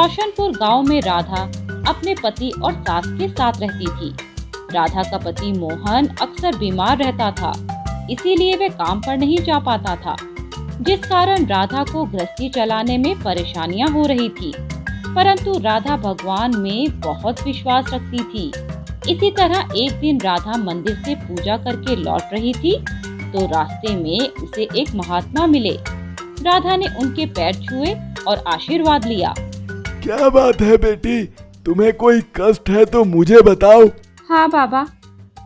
रोशनपुर गांव में राधा अपने पति और सास के साथ रहती थी। राधा का पति मोहन अक्सर बीमार रहता था, इसीलिए वे काम पर नहीं जा पाता था, जिस कारण राधा को गृहस्थी चलाने में परेशानियां हो रही थी। परंतु राधा भगवान में बहुत विश्वास रखती थी। इसी तरह एक दिन राधा मंदिर से पूजा करके लौट रही थी तो रास्ते में उसे एक महात्मा मिले। राधा ने उनके पैर छुए और आशीर्वाद लिया। क्या बात है बेटी, तुम्हें कोई कष्ट है तो मुझे बताओ। हाँ बाबा,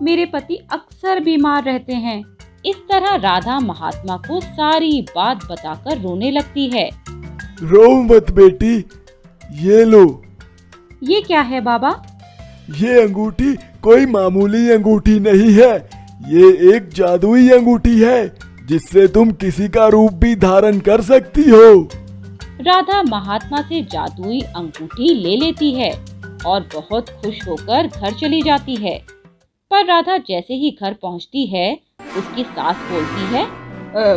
मेरे पति अक्सर बीमार रहते हैं। इस तरह राधा महात्मा को सारी बात बताकर रोने लगती है। रो मत बेटी, ये लो। ये क्या है बाबा? ये अंगूठी कोई मामूली अंगूठी नहीं है, ये एक जादुई अंगूठी है जिससे तुम किसी का रूप भी धारण कर सकती हो। राधा महात्मा से जादुई अंगूठी ले लेती है और बहुत खुश होकर घर चली जाती है। पर राधा जैसे ही घर पहुंचती है, उसकी सास बोलती है,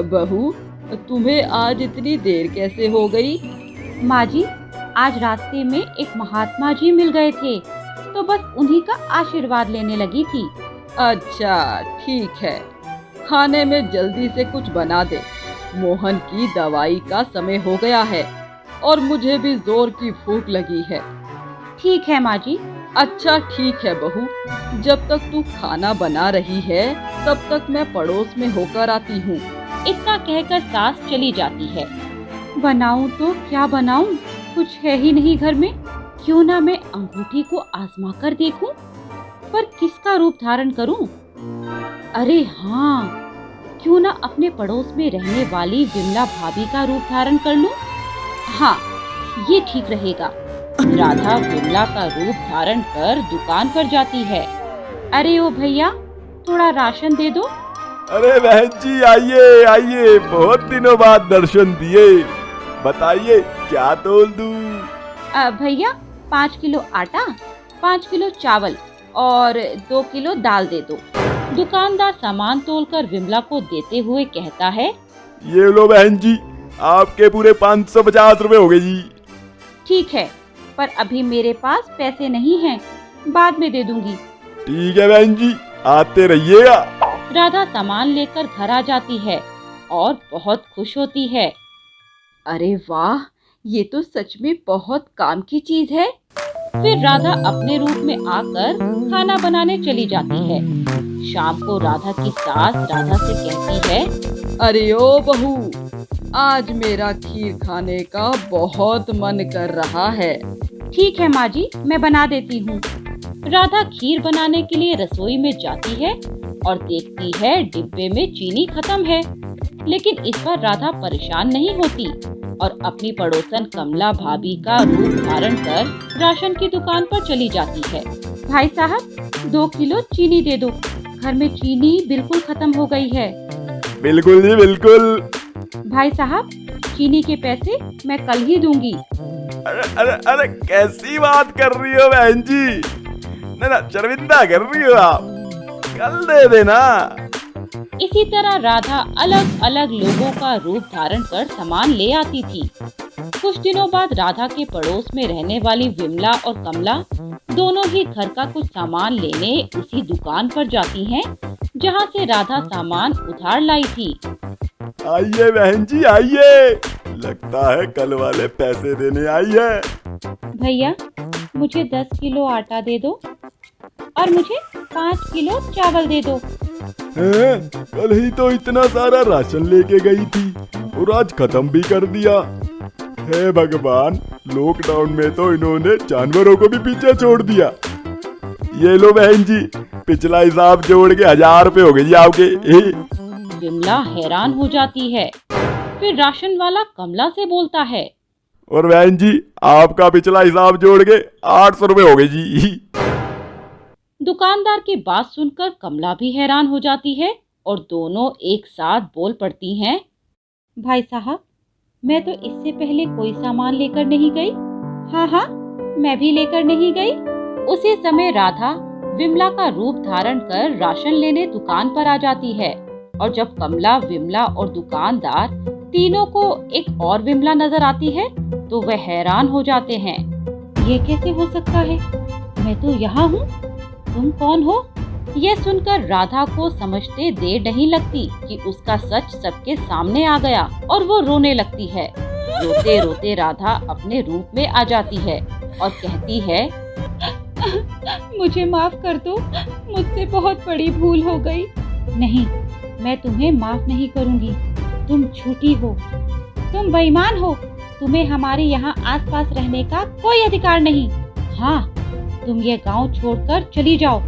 बहू, तुम्हें आज इतनी देर कैसे हो गई? माँ जी, आज रास्ते में एक महात्मा जी मिल गए थे तो बस उन्हीं का आशीर्वाद लेने लगी थी। अच्छा ठीक है, खाने में जल्दी से कुछ बना दे। मोहन की दवाई का समय हो गया है और मुझे भी जोर की भूख लगी है। ठीक है माँ जी। अच्छा ठीक है बहू, जब तक तू खाना बना रही है तब तक मैं पड़ोस में होकर आती हूँ। इतना कहकर सास चली जाती है। बनाऊं तो क्या बनाऊं, कुछ है ही नहीं घर में। क्यों ना मैं अंगूठी को आजमा कर देखूं, पर किसका रूप धारण करूं? अरे हाँ, क्यों ना अपने पड़ोस में रहने वाली विमला भाभी का रूप धारण कर लूं? हाँ, ये ठीक रहेगा। राधा विमला का रूप धारण कर दुकान पर जाती है। अरे ओ भैया, थोड़ा राशन दे दो। अरे बहन जी, आइए आइए, बहुत दिनों बाद दर्शन दिए। बताइए क्या तोल दूं? भैया, 5 किलो आटा, 5 किलो चावल और 2 किलो दाल दे दो। दुकानदार सामान तोलकर विमला को देते हुए कहता है, ये लो बहन जी, आपके पूरे 550 रुपए हो गए जी। ठीक है, पर अभी मेरे पास पैसे नहीं हैं, बाद में दे दूंगी। ठीक है बहन जी, आते रहिएगा। राधा सामान लेकर घर आ जाती है और बहुत खुश होती है। अरे वाह, ये तो सच में बहुत काम की चीज है। फिर राधा अपने रूप में आकर खाना बनाने चली जाती है। शाम को राधा की सास राधा से कहती है, अरे ओ बहू, आज मेरा खीर खाने का बहुत मन कर रहा है। ठीक है माँ जी, मैं बना देती हूँ। राधा खीर बनाने के लिए रसोई में जाती है और देखती है डिब्बे में चीनी खत्म है। लेकिन इस बार राधा परेशान नहीं होती और अपनी पड़ोसन कमला भाभी का रूप धारण कर राशन की दुकान पर चली जाती है। भाई साहब, 2 किलो चीनी दे दो, घर में चीनी बिल्कुल खत्म हो गई है। बिल्कुल जी बिल्कुल। भाई साहब, चीनी के पैसे मैं कल ही दूंगी। अरे अरे अरे, कैसी बात कर रही हो बहन जी? ना शर्मिंदा कर रही हो आप, कल दे देना। इसी तरह राधा अलग अलग लोगों का रूप धारण कर सामान ले आती थी। कुछ दिनों बाद राधा के पड़ोस में रहने वाली विमला और कमला दोनों ही घर का कुछ सामान लेने उसी दुकान पर जाती हैं, जहां से राधा सामान उधार लाई थी। आइए बहन जी आइए, लगता है कल वाले पैसे देने आई है। भैया, मुझे 10 किलो आटा दे दो और मुझे 5 किलो चावल दे दो। कल ही तो इतना सारा राशन लेके गई थी और आज खत्म भी कर दिया। हे भगवान, लॉकडाउन में तो इन्होंने जानवरों को भी पीछे छोड़ दिया। ये लो बहन जी, पिछला हिसाब जोड़ के 1000 रुपए हो गई आपके। विमला हैरान हो जाती है। फिर राशन वाला कमला से बोलता है, और बहन जी, आपका पिछला हिसाब जोड़ के 800 रुपए हो गए जी। दुकानदार की बात सुनकर कमला भी हैरान हो जाती है और दोनों एक साथ बोल पड़ती हैं, भाई साहब, मैं तो इससे पहले कोई सामान लेकर नहीं गई। हाँ, मैं भी लेकर नहीं गई। उसी समय राधा विमला का रूप धारण कर राशन लेने दुकान पर आ जाती है और जब कमला, विमला और दुकानदार तीनों को एक और विमला नजर आती है तो वह हैरान हो जाते हैं। ये कैसे हो सकता है? मैं तो यहाँ हूँ। तुम कौन हो? यह सुनकर राधा को समझते देर नहीं लगती कि उसका सच सबके सामने आ गया और वो रोने लगती है। रोते रोते राधा अपने रूप में आ जाती है और कहती है, मुझे माफ कर दो, मुझसे बहुत बड़ी भूल हो गई। नहीं, मैं तुम्हें माफ नहीं करूँगी। तुम झूठी हो, तुम बेईमान हो, तुम्हें हमारे यहाँ आसपास रहने का कोई अधिकार नहीं। हाँ, तुम ये गांव छोड़कर चली जाओ,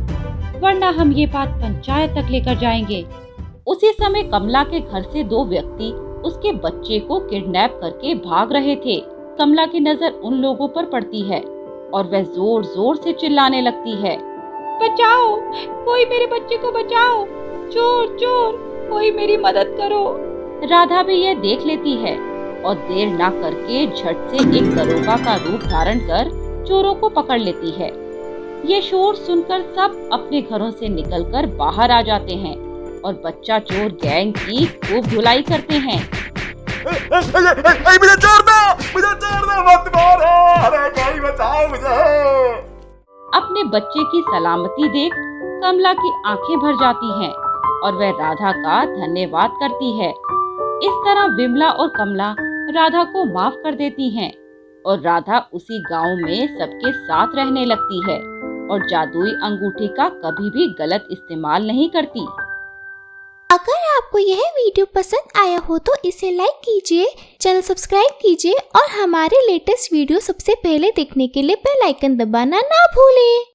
वरना हम ये बात पंचायत तक लेकर जाएंगे। उसी समय कमला के घर से दो व्यक्ति उसके बच्चे को किडनैप करके भाग रहे थे। कमला की नजर उन लोगों पर पड़ती है और वह जोर जोर से चिल्लाने लगती है, बचाओ, कोई मेरे बच्चे को बचाओ, चोर चोर, कोई मेरी मदद करो। राधा भी यह देख लेती है और देर ना करके झट से एक दरोगा का रूप धारण कर चोरों को पकड़ लेती है। ये शोर सुनकर सब अपने घरों से निकलकर बाहर आ जाते हैं और बच्चा चोर गैंग की खूब धुलाई करते हैं। मुझे छोड़ दो, मत मारो, अरे कोई बचाओ मुझे। अपने बच्चे की सलामती देख कमला की आंखें भर जाती हैं और वह राधा का धन्यवाद करती है। इस तरह विमला और कमला राधा को माफ कर देती हैं और राधा उसी गांव में सबके साथ रहने लगती है और जादुई अंगूठी का कभी भी गलत इस्तेमाल नहीं करती। अगर आपको यह वीडियो पसंद आया हो तो इसे लाइक कीजिए, चैनल सब्सक्राइब कीजिए और हमारे लेटेस्ट वीडियो सबसे पहले देखने के लिए बेल आइकन दबाना ना भूलें।